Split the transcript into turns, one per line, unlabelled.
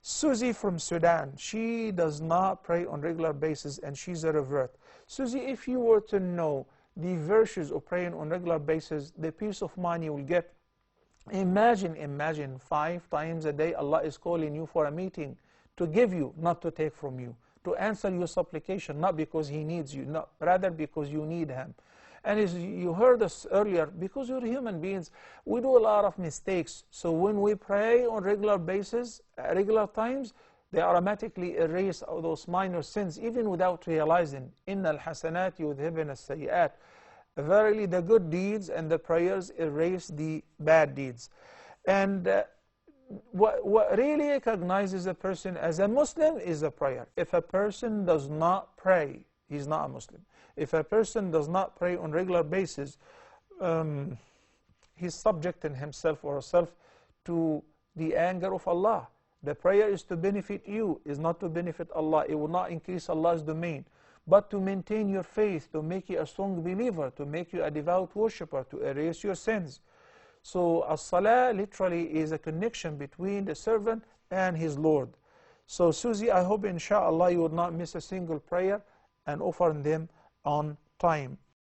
Susie from Sudan, she does not pray on regular basis and she's a revert. Susie, if you were to know the virtues of praying on regular basis, the peace of mind you will get. Imagine 5 times a day Allah is calling you for a meeting to give you, not to take from you, to answer your supplication, not because He needs you, not, rather because you need Him. And as you heard us earlier, because we're human beings, we do a lot of mistakes. So when we pray on regular basis, regular times, they automatically erase all those minor sins, even without realizing. Innal hasanati yudhibna as-sayyi'at. Verily, the good deeds and the prayers erase the bad deeds. And what really recognizes a person as a Muslim is a prayer. If a person does not pray, he's not a Muslim. If a person does not pray on regular basis, he's subjecting himself or herself to the anger of Allah. The prayer is to benefit you, is not to benefit Allah. It will not increase Allah's domain, but to maintain your faith, to make you a strong believer, to make you a devout worshipper, to erase your sins. So as-salah literally is a connection between the servant and his Lord. So Susie, I hope inshallah you will not miss a single prayer and offer them on time.